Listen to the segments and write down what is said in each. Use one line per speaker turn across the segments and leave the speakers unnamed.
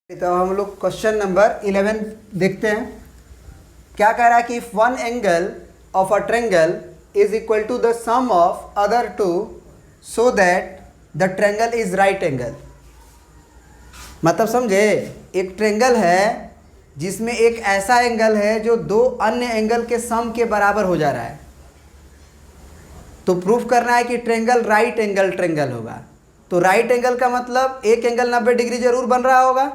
तो हम लोग क्वेश्चन नंबर 11 देखते हैं। क्या कह रहा है कि if one angle of a triangle is equal to the sum of other two so that the triangle is right angle. मतलब समझे, एक ट्रायंगल है जिसमें एक ऐसा एंगल है जो दो अन्य एंगल के सम के बराबर हो जा रहा है। तो प्रूफ करना है कि ट्रायंगल राइट एंगल ट्रायंगल होगा। तो राइट एंगल का मतलब एक एंगल 90 डिग्री जरूर बन रहा होगा।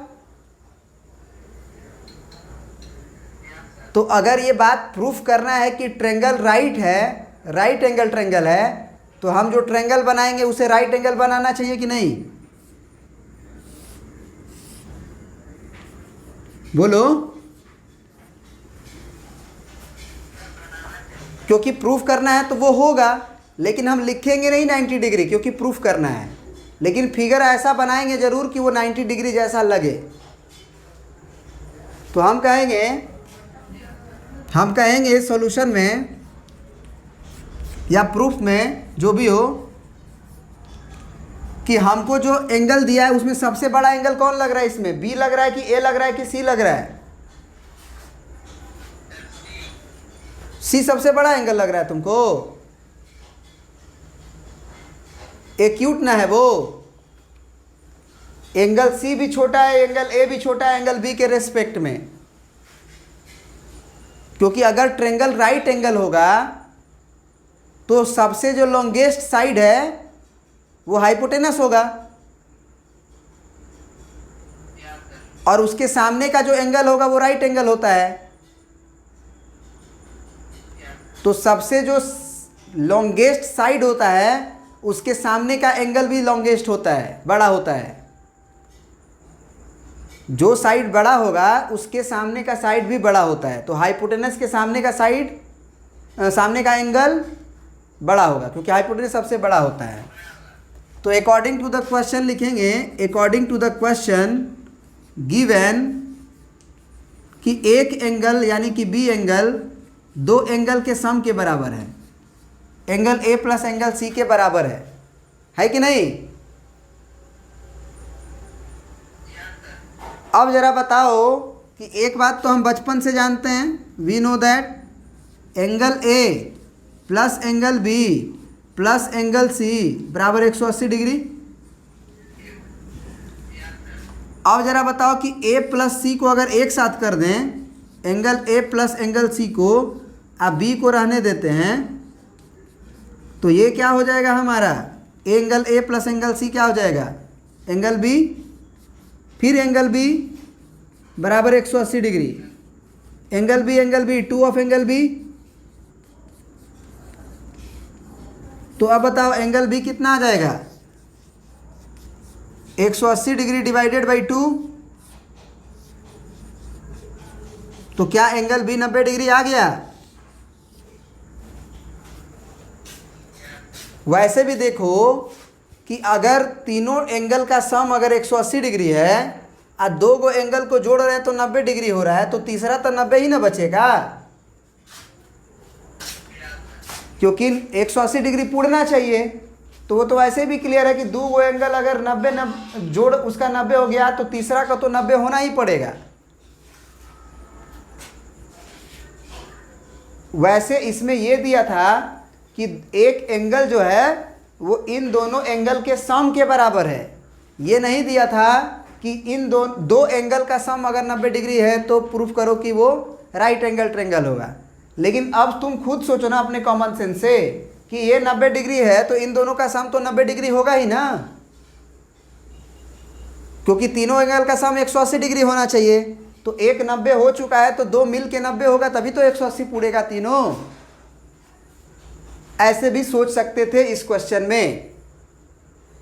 तो अगर ये बात प्रूफ करना है कि ट्रायंगल राइट है, राइट एंगल ट्रायंगल है, तो हम जो ट्रायंगल बनाएंगे उसे राइट एंगल बनाना चाहिए कि नहीं? बोलो। क्योंकि प्रूफ करना है तो वो होगा, लेकिन हम लिखेंगे नहीं 90 डिग्री क्योंकि प्रूफ करना है, लेकिन फिगर ऐसा बनाएंगे जरूर कि वो 90 डिग्री जैसा लगे। तो हम कहेंगे सॉल्यूशन में या प्रूफ में जो भी हो कि हमको जो एंगल दिया है उसमें सबसे बड़ा एंगल कौन लग रहा है? इसमें बी लग रहा है कि ए लग रहा है कि सी लग रहा है? सी सबसे बड़ा एंगल लग रहा है तुमको। एक्यूट ना है वो। एंगल सी भी छोटा है, एंगल ए भी छोटा है एंगल बी के रेस्पेक्ट में। क्योंकि अगर ट्रायंगल राइट एंगल होगा तो सबसे जो लॉन्गेस्ट साइड है वो हाइपोटेनस होगा, और उसके सामने का जो एंगल होगा वो राइट एंगल होता है। तो सबसे जो लॉन्गेस्ट साइड होता है उसके सामने का एंगल भी लॉन्गेस्ट होता है, बड़ा होता है। जो साइड बड़ा होगा उसके सामने का साइड भी बड़ा होता है। तो हाइपोटेनस के सामने का सामने का एंगल बड़ा होगा क्योंकि हाइपोटेनस सबसे बड़ा होता है। तो अकॉर्डिंग टू द क्वेश्चन लिखेंगे, according to the question given कि एक एंगल यानी कि बी एंगल दो एंगल के सम के बराबर है। Angle A plus angle C के बराबर है कि नहीं? अब जरा बताओ कि एक बात तो हम बचपन से जानते हैं, we know that angle A plus angle B plus angle C बराबर 180 डिग्री। अब जरा बताओ कि ए प्लस सी को अगर एक साथ कर दें, angle A plus angle C को, आप बी को रहने देते हैं, तो ये क्या हो जाएगा हमारा? Angle A plus angle C क्या हो जाएगा? एंगल बी, फिर एंगल बी बराबर 180 degree. Angle B 2 of angle B. तो अब बताओ एंगल बी कितना आ जाएगा? 180 डिग्री डिवाइडेड बाई 2। तो क्या एंगल बी 90 डिग्री आ गया? वैसे भी देखो कि अगर तीनों एंगल का सम अगर 180 डिग्री है और दो गो एंगल को जोड़ रहे हैं तो 90 डिग्री हो रहा है, तो तीसरा तो 90 ही ना बचेगा, क्योंकि 180 डिग्री पूरना चाहिए। तो वो तो वैसे भी क्लियर है कि दो गो एंगल अगर 90 जोड़ उसका 90 हो गया तो तीसरा का तो 90 होना ही पड़ेगा। वैसे इसमें ये दिया था कि एक एंगल जो है वो इन दोनों एंगल के सम के बराबर है। ये नहीं दिया था कि इन दो एंगल का सम अगर 90 डिग्री है तो प्रूफ करो कि वो राइट एंगल ट्रायंगल होगा। लेकिन अब तुम खुद सोचो ना अपने कॉमन सेंस से कि ये 90 डिग्री है तो इन दोनों का सम तो 90 डिग्री होगा ही ना, क्योंकि तीनों एंगल का सम 180 डिग्री होना चाहिए। तो एक 90 हो चुका है तो दो मिल के 90 होगा, तभी तो 180 पूरेगा तीनों। ऐसे भी सोच सकते थे इस क्वेश्चन में।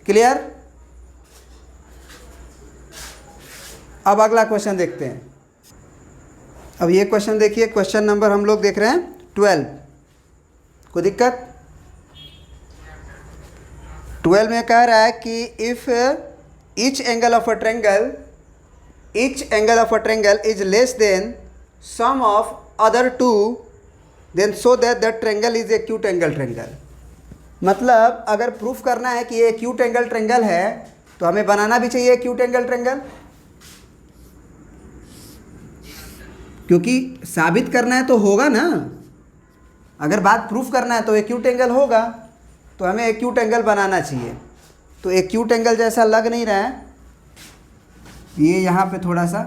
क्लियर? अब अगला क्वेश्चन देखते हैं। अब ये क्वेश्चन देखिए, क्वेश्चन नंबर हम लोग देख रहे हैं 12। कोई दिक्कत? 12 में कह रहा है कि if each angle of a triangle is less than sum of other two then so that the triangle is acute angle triangle. मतलब अगर प्रूफ करना है कि ये एक्यूट एंगल ट्रायंगल है तो हमें बनाना भी चाहिए एक्यूट एंगल ट्रायंगल। क्योंकि साबित करना है तो होगा ना, अगर बात प्रूफ करना है तो एक्यूट एंगल होगा, तो हमें एक्यूट एंगल बनाना चाहिए। तो एक्यूट एंगल जैसा लग नहीं रहा है, ये यहाँ पे थोड़ा सा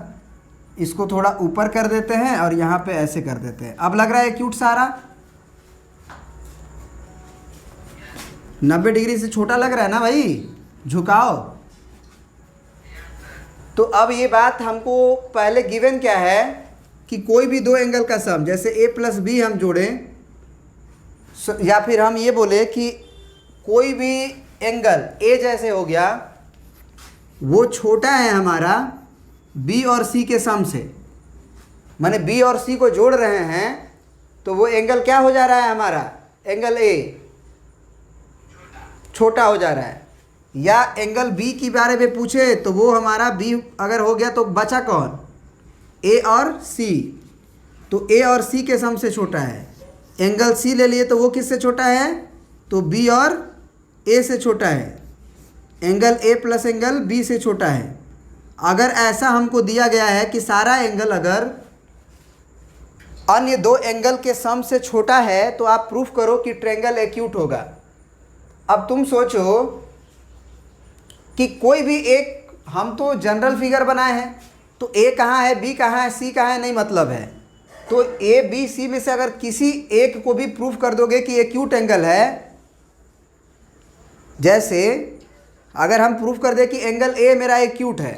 इसको थोड़ा ऊपर कर देते हैं और यहाँ पे ऐसे कर देते हैं। अब लग रहा है एक्यूट सारा 90 डिग्री से छोटा लग रहा है ना भाई, झुकाओ। तो अब ये बात हमको पहले गिवन क्या है कि कोई भी दो एंगल का सम, जैसे ए प्लस बी हम जोड़ें, या फिर हम ये बोले कि कोई भी एंगल ए जैसे हो गया, वो छोटा है हमारा बी और सी के सम से, माने बी और सी को जोड़ रहे हैं तो वो एंगल क्या हो जा रहा है हमारा, एंगल ए छोटा हो जा रहा है। या एंगल बी के बारे में पूछे तो वो हमारा बी अगर हो गया तो बचा कौन, ए और सी, तो ए और सी के सम से छोटा है। एंगल सी ले लिए तो वो किससे छोटा है, तो बी और ए से छोटा है। Angle A plus angle B से छोटा है। अगर ऐसा हमको दिया गया है कि सारा एंगल अगर अन्य दो एंगल के सम से छोटा है तो आप प्रूफ करो कि ट्रायंगल एक्यूट होगा। अब तुम सोचो कि कोई भी एक, हम तो जनरल फिगर बनाए हैं, तो ए कहाँ है, बी कहाँ है, सी कहाँ है, नहीं मतलब है। तो ए बी सी में से अगर किसी एक को भी प्रूफ कर दोगे कि एक्यूट एंगल है, जैसे अगर हम प्रूफ कर दे कि एंगल ए मेरा एक्यूट है,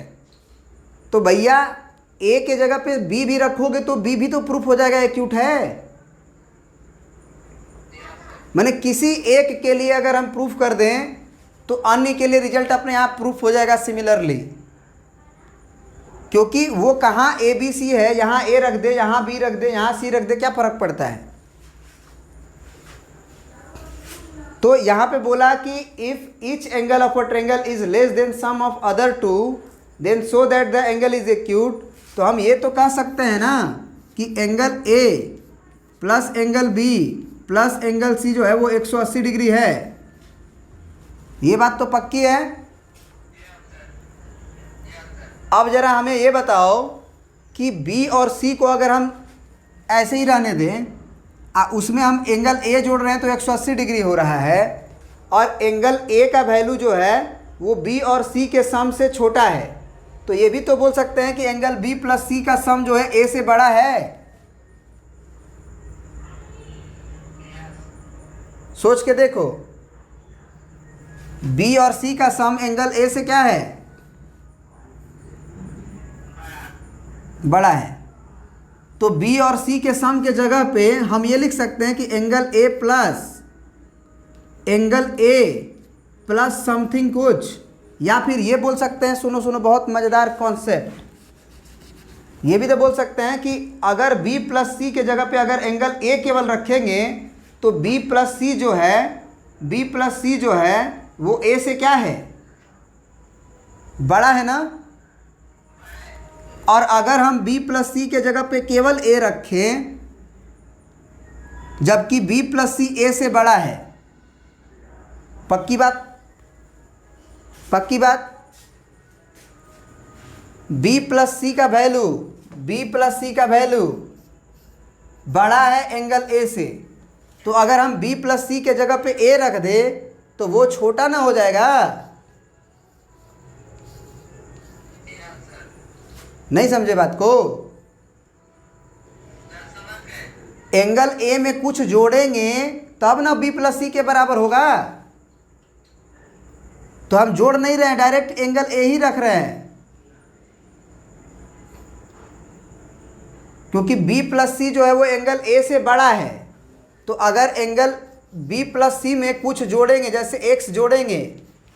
तो भैया ए के जगह पे बी भी रखोगे तो बी भी तो प्रूफ हो जाएगा एक्यूट है। माने किसी एक के लिए अगर हम प्रूफ कर दें तो अन्य के लिए रिजल्ट अपने आप प्रूफ हो जाएगा सिमिलरली, क्योंकि वो कहाँ ए बी सी है, यहाँ ए रख दे, यहाँ बी रख दे, यहाँ सी रख दे, क्या फर्क पड़ता है। तो यहाँ पे बोला कि if each angle of a triangle is less than sum of other two then so that the angle is acute. तो हम ये तो कह सकते हैं ना कि angle A plus angle B plus angle C जो है वो 180 डिग्री है। ये बात तो पक्की है। अब जरा हमें ये बताओ कि बी और सी को अगर हम ऐसे ही रहने दें, उसमें हम एंगल ए जोड़ रहे हैं तो 180 डिग्री हो रहा है, और एंगल ए का वैल्यू जो है वो बी और सी के सम से छोटा है, तो ये भी तो बोल सकते हैं कि एंगल बी प्लस सी का सम जो है ए से बड़ा है। सोच के देखो, बी और सी का सम एंगल ए से क्या है, बड़ा है। तो बी और सी के सम के जगह पे हम ये लिख सकते हैं कि एंगल ए प्लस समथिंग कुछ, या फिर ये बोल सकते हैं, सुनो सुनो बहुत मज़ेदार कॉन्सेप्ट, ये भी तो बोल सकते हैं कि अगर बी प्लस सी के जगह पे अगर एंगल ए केवल रखेंगे तो बी प्लस सी जो है वो ए से क्या है, बड़ा है ना। और अगर हम b प्लस सी के जगह पे केवल a रखें, जबकि b प्लस सी a से बड़ा है, पक्की बात b प्लस सी का वैल्यू बड़ा है एंगल a से, तो अगर हम b प्लस सी के जगह पे a रख दे तो वो छोटा ना हो जाएगा। नहीं समझे बात को। एंगल ए में कुछ जोड़ेंगे तब ना बी प्लस सी के बराबर होगा। तो हम जोड़ नहीं रहे हैं, डायरेक्ट एंगल ए ही रख रहे हैं, क्योंकि बी प्लस सी जो है वो एंगल ए से बड़ा है। तो अगर एंगल बी प्लस सी में कुछ जोड़ेंगे, जैसे एक्स जोड़ेंगे,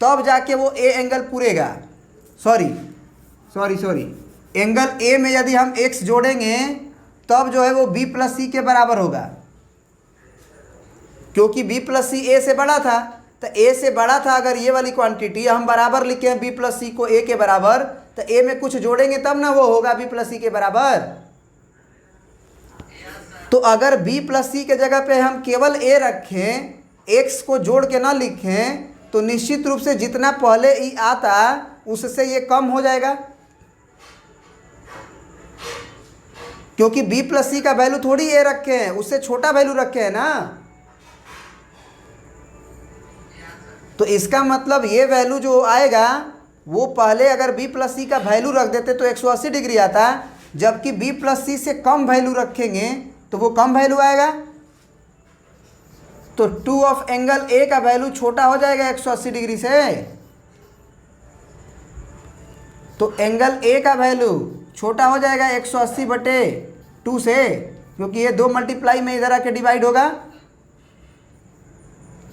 तब जाके वो ए एंगल पूरेगा। सॉरी एंगल ए में यदि हम x जोड़ेंगे तब जो है वो b प्लस सी के बराबर होगा, क्योंकि b प्लस सी ए से बड़ा था। तो a से बड़ा था अगर ये वाली क्वांटिटी, हम बराबर लिखे हैं b प्लस सी को a के बराबर, तो a में कुछ जोड़ेंगे तब ना वो होगा b प्लस सी के बराबर। तो अगर b प्लस सी के जगह पे हम केवल a रखें, x को जोड़ के ना लिखें, तो निश्चित रूप से जितना पहले ई आता उससे ये कम हो जाएगा। क्योंकि बी प्लस सी का वैल्यू थोड़ी ए रखे हैं, उससे छोटा वैल्यू रखे हैं ना। तो इसका मतलब ये वैल्यू जो आएगा वो पहले अगर बी प्लस सी का वैल्यू रख देते तो 180 डिग्री आता, जबकि बी प्लस सी से कम वैल्यू रखेंगे तो वो कम वैल्यू आएगा। तो 2 ऑफ एंगल ए का वैल्यू छोटा हो जाएगा 180 डिग्री से। तो एंगल ए का वैल्यू छोटा हो जाएगा 180/2 से, क्योंकि ये 2 मल्टीप्लाई में इधर आके डिवाइड होगा,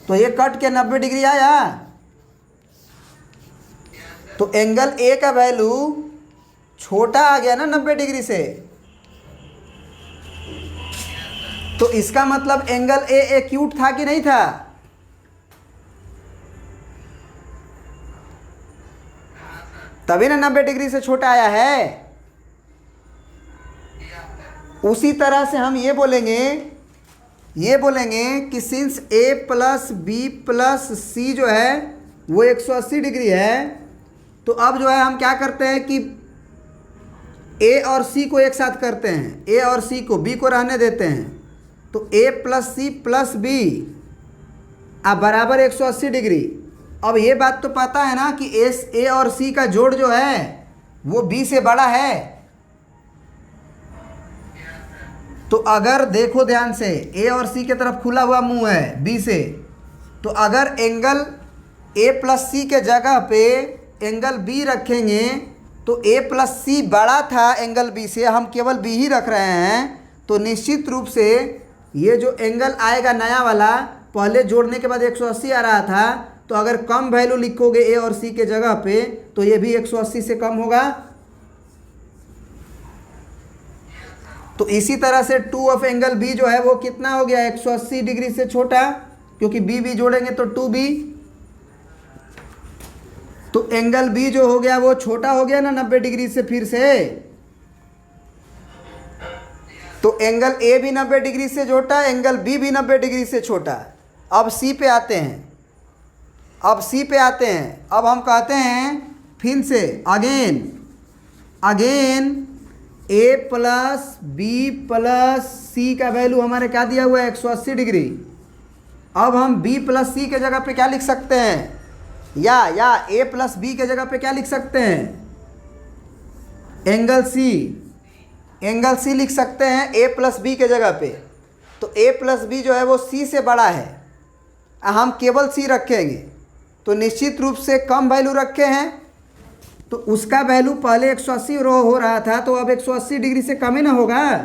तो ये कट के 90 डिग्री आया। तो एंगल ए का वैल्यू छोटा आ गया ना 90 डिग्री से। तो इसका मतलब एंगल ए एक्यूट था कि नहीं था? तभी ना 90 डिग्री से छोटा आया है। उसी तरह से हम ये बोलेंगे कि सिंस ए प्लस बी प्लस सी जो है वो 180 डिग्री है, तो अब जो है हम क्या करते हैं कि ए और सी को एक साथ करते हैं, ए और सी को, बी को रहने देते हैं। तो ए प्लस सी प्लस बी अब बराबर 180 डिग्री। अब ये बात तो पता है ना कि ए और सी का जोड़ जो है वो बी से बड़ा है। तो अगर देखो ध्यान से, ए और सी की तरफ खुला हुआ मुंह है बी से, तो अगर एंगल ए प्लस सी के जगह पे एंगल बी रखेंगे तो ए प्लस सी बड़ा था एंगल बी से, हम केवल बी ही रख रहे हैं, तो निश्चित रूप से ये जो एंगल आएगा नया वाला, पहले जोड़ने के बाद 180 आ रहा था, तो अगर कम वैल्यू लिखोगे ए और सी के जगह पे तो ये भी 180 से कम होगा। तो इसी तरह से 2 ऑफ एंगल बी जो है वो कितना हो गया? 180 डिग्री से छोटा, क्योंकि बी जोड़ेंगे तो 2b। तो एंगल बी जो हो गया वो छोटा हो गया ना 90 डिग्री से फिर से। तो एंगल ए भी 90 डिग्री से छोटा, एंगल बी भी 90 डिग्री से छोटा। अब सी पे आते हैं, अब हम कहते हैं फिर से अगेन ए प्लस बी प्लस सी का वैल्यू हमारे क्या दिया हुआ है? 180 डिग्री। अब हम बी प्लस सी के जगह पे क्या लिख सकते हैं? या ए प्लस बी के जगह पे क्या लिख सकते हैं? एंगल सी लिख सकते हैं ए प्लस बी के जगह पे। तो ए प्लस बी जो है वो सी से बड़ा है, हम केवल सी रखेंगे, तो निश्चित रूप से कम वैल्यू रखे हैं, तो उसका वैल्यू पहले 180 हो रहा था, तो अब 180 डिग्री से कम ही ना होगा।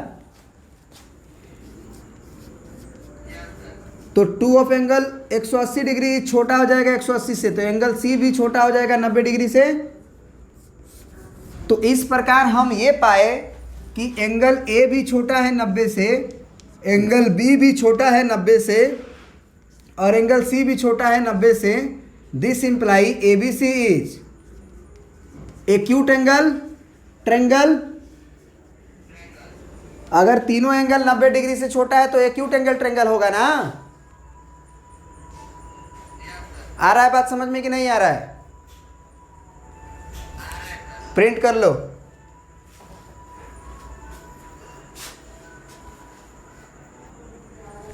तो 2 ऑफ एंगल 180 डिग्री छोटा हो जाएगा 180 से, तो एंगल सी भी छोटा हो जाएगा 90 डिग्री से। तो इस प्रकार हम ये पाए कि एंगल ए भी छोटा है 90 से, एंगल बी भी छोटा है 90 से, और एंगल सी भी छोटा है 90 से। This imply ABC is acute angle triangle. अगर तीनों एंगल 90 डिग्री से छोटा है तो एक्यूट एंगल ट्रेंगल होगा ना। आ रहा है बात समझ में कि नहीं आ रहा है? प्रिंट कर लो।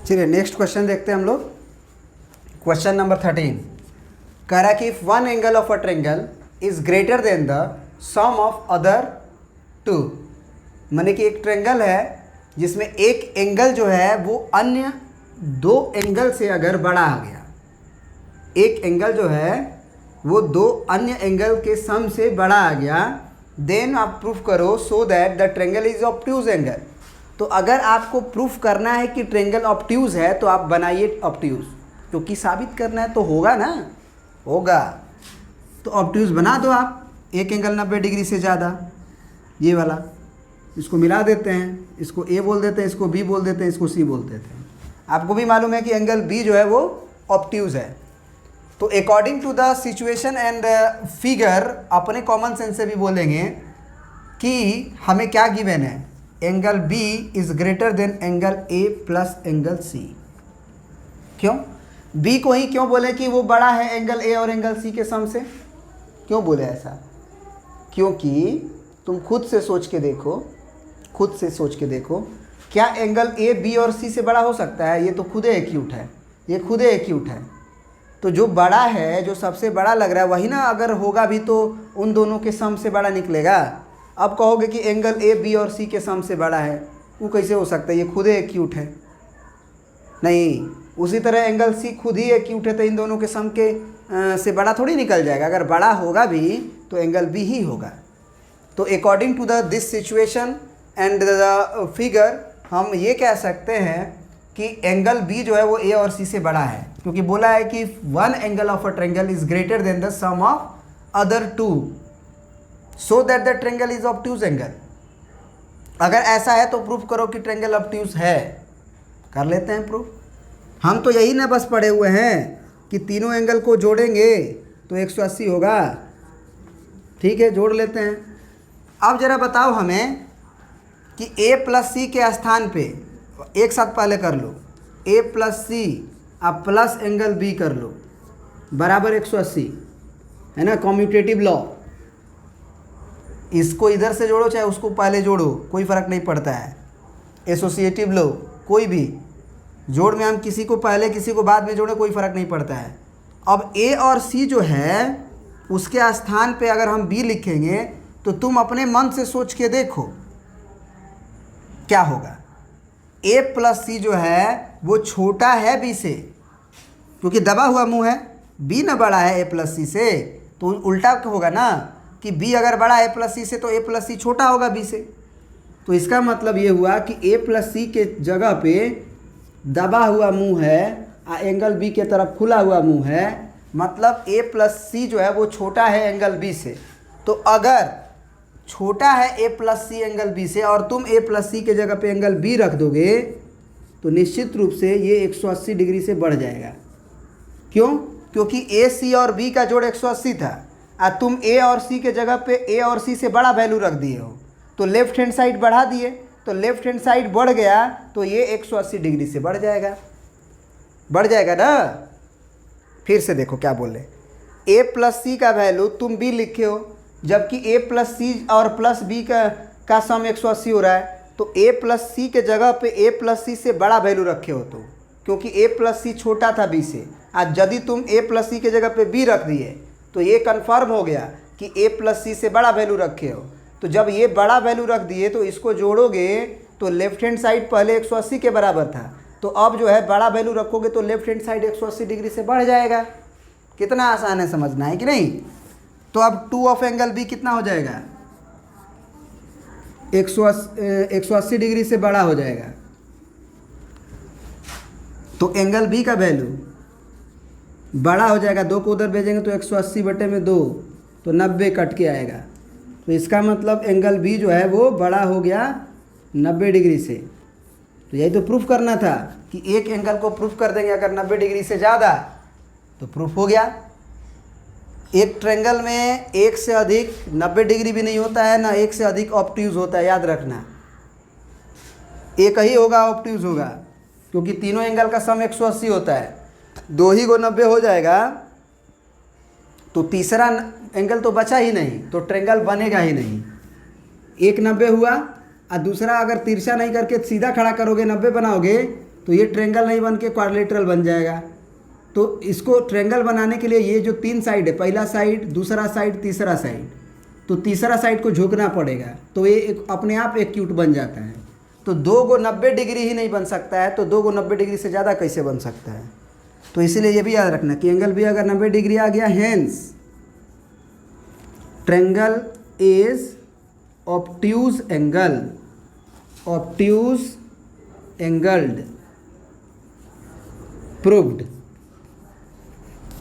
चलिए नेक्स्ट क्वेश्चन देखते हैं हम लोग। क्वेश्चन नंबर 13 कह रहा है कि if one angle of a triangle is greater than the sum of other two, माने कि एक ट्रेंगल है जिसमें एक एंगल जो है वो अन्य 2 एंगल से अगर बड़ा आ गया, एक एंगल जो है वो 2 अन्य एंगल के सम से बड़ा आ गया, देन आप प्रूफ करो सो that the triangle is obtuse angle. तो अगर आपको प्रूफ करना है कि ट्रेंगल ऑब्ट्यूज है तो आप बनाइए ऑब्ट्यूज, क्योंकि साबित करना है तो होगा ना, होगा। तो ऑब्ट्यूज बना दो आप, एक एंगल 90 डिग्री से ज़्यादा, ये वाला, इसको मिला देते हैं, इसको ए बोल देते हैं, इसको बी बोल देते हैं, इसको सी बोल देते हैं। आपको भी मालूम है कि एंगल बी जो है वो ऑब्ट्यूज है। तो according to the situation and figure अपने कॉमन सेंस से भी बोलेंगे कि हमें क्या गिवन है, angle B is greater than angle A plus angle C. क्यों बी को ही क्यों बोले कि वो बड़ा है एंगल ए और एंगल सी के सम से? क्यों बोले ऐसा? क्योंकि तुम खुद से सोच के देखो, खुद से सोच के देखो, क्या एंगल ए बी और सी से बड़ा हो सकता है? ये तो खुद एक्यूट है, ये खुद एक्यूट है। तो जो बड़ा है, जो सबसे बड़ा लग रहा है वही ना अगर होगा भी तो उन दोनों के सम से बड़ा निकलेगा। अब कहोगे कि एंगल ए बी और सी के सम से बड़ा है, वो कैसे हो सकता है? ये खुद एक्यूट है। नहीं, उसी तरह एंगल सी खुद ही एक्यूट है, तो इन दोनों के सम के से बड़ा थोड़ी निकल जाएगा। अगर बड़ा होगा भी तो एंगल बी ही होगा। तो according to this situation and the figure, हम ये कह सकते हैं कि एंगल बी जो है वो ए और सी से बड़ा है, क्योंकि बोला है कि one angle of a triangle is greater than the sum of other two, so that the triangle is obtuse angle. अगर ऐसा है तो प्रूफ करो कि ट्रायंगल ऑब्ट्यूज है। कर लेते हैं प्रूफ। हम तो यही ना बस पढ़े हुए हैं कि तीनों एंगल को जोड़ेंगे तो 180 होगा। ठीक है, जोड़ लेते हैं। अब जरा बताओ हमें कि a प्लस सी के स्थान पे, एक साथ पहले कर लो, a प्लस सी अब प्लस एंगल b कर लो बराबर 180, है ना, कॉम्यूटेटिव लॉ। इसको इधर से जोड़ो चाहे उसको पहले जोड़ो, कोई फ़र्क नहीं पड़ता है। एसोसिएटिव लॉ, कोई भी जोड़ में हम किसी को पहले किसी को बाद में जोड़े, कोई फ़र्क नहीं पड़ता है। अब a और c जो है उसके स्थान पे अगर हम b लिखेंगे तो तुम अपने मन से सोच के देखो क्या होगा। a प्लस सी जो है वो छोटा है b से, क्योंकि दबा हुआ मुंह है, b ना बड़ा है a प्लस सी से, तो उल्टा होगा ना कि b अगर बड़ा है a प्लस सी से तो a प्लस सी छोटा होगा b से। तो इसका मतलब ये हुआ कि a प्लस सी के जगह पे दबा हुआ मुंह है और एंगल b के तरफ खुला हुआ मुंह है, मतलब a प्लस सी जो है वो छोटा है एंगल b से। तो अगर छोटा है a plus C angle b से और तुम a प्लस सी के जगह पे एंगल b रख दोगे तो निश्चित रूप से ये 180 डिग्री से बढ़ जाएगा। क्यों? क्योंकि a c और b का जोड़ 180 था और तुम a और c के जगह पे a और c से बड़ा वैल्यू रख दिए हो, तो लेफ्ट हैंड साइड बढ़ा दिए, तो लेफ्ट हैंड साइड बढ़ गया तो ये 180 डिग्री से बढ़ जाएगा, बढ़ जाएगा ना। फिर से देखो क्या बोले, a प्लस सी का वैल्यू तुम b लिखे हो, जबकि a प्लस सी और प्लस b का सम 180 हो रहा है, तो a प्लस सी के जगह पे a प्लस सी से बड़ा वैल्यू रखे हो, तो क्योंकि a प्लस सी छोटा था b से। आज यदि तुम a प्लस सी के जगह पे b रख दिए तो ये कन्फर्म हो गया कि a प्लस सी से बड़ा वैल्यू रखे हो। तो जब ये बड़ा वैल्यू रख दिए तो इसको जोड़ोगे तो लेफ्ट हैंड साइड पहले 180 के बराबर था, तो अब जो है बड़ा वैल्यू रखोगे तो लेफ्ट हैंड साइड 180 डिग्री से बढ़ जाएगा। कितना आसान है, समझना है कि नहीं? तो अब 2 ऑफ एंगल बी कितना हो जाएगा? 180 डिग्री से बड़ा हो जाएगा। तो एंगल बी का वैल्यू बड़ा हो जाएगा, 2 को उधर भेजेंगे तो 180 बटे में 2 तो 90 कट के आएगा। तो इसका मतलब एंगल बी जो है वो बड़ा हो गया 90 डिग्री से। तो यही तो प्रूफ करना था कि एक एंगल को प्रूफ कर देंगे अगर 90 डिग्री से ज़्यादा तो प्रूफ हो गया। एक ट्रायंगल में एक से अधिक 90 डिग्री भी नहीं होता है ना, एक से अधिक ऑब्ट्यूज होता है, याद रखना। एक ही होगा ऑब्ट्यूज होगा, क्योंकि तीनों एंगल का सम 180 होता है। 2 ही को 90 हो जाएगा तो तीसरा एंगल तो बचा ही नहीं, तो ट्रायंगल बनेगा ही नहीं। एक 90 हुआ और दूसरा अगर तिरछा नहीं करके सीधा खड़ा करोगे 90 बनाओगे तो ये ट्रायंगल नहीं बन के क्वाड्रिलेटरल बन जाएगा। तो इसको ट्रायंगल बनाने के लिए ये जो 3 साइड है, पहला साइड, दूसरा साइड, तीसरा साइड, तो तीसरा साइड को झुकना पड़ेगा, तो ये अपने आप एक्यूट बन जाता है। तो 2 को 90 डिग्री ही नहीं बन सकता है, तो 2 को 90 डिग्री से ज़्यादा कैसे बन सकता है? तो इसीलिए ये भी याद रखना कि एंगल भी अगर 90 डिग्री आ गया, hence triangle is obtuse angle, obtuse angled, proved.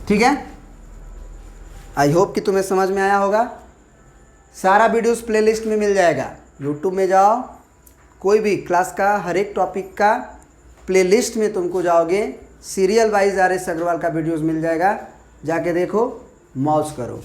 ठीक है, आई होप कि तुम्हें समझ में आया होगा। सारा वीडियोस प्लेलिस्ट में मिल जाएगा, यूट्यूब में जाओ, कोई भी क्लास का हर एक टॉपिक का प्लेलिस्ट में तुमको जाओगे, सीरियल वाइज RS अग्रवाल का वीडियोस मिल जाएगा, जाके देखो, मौज करो।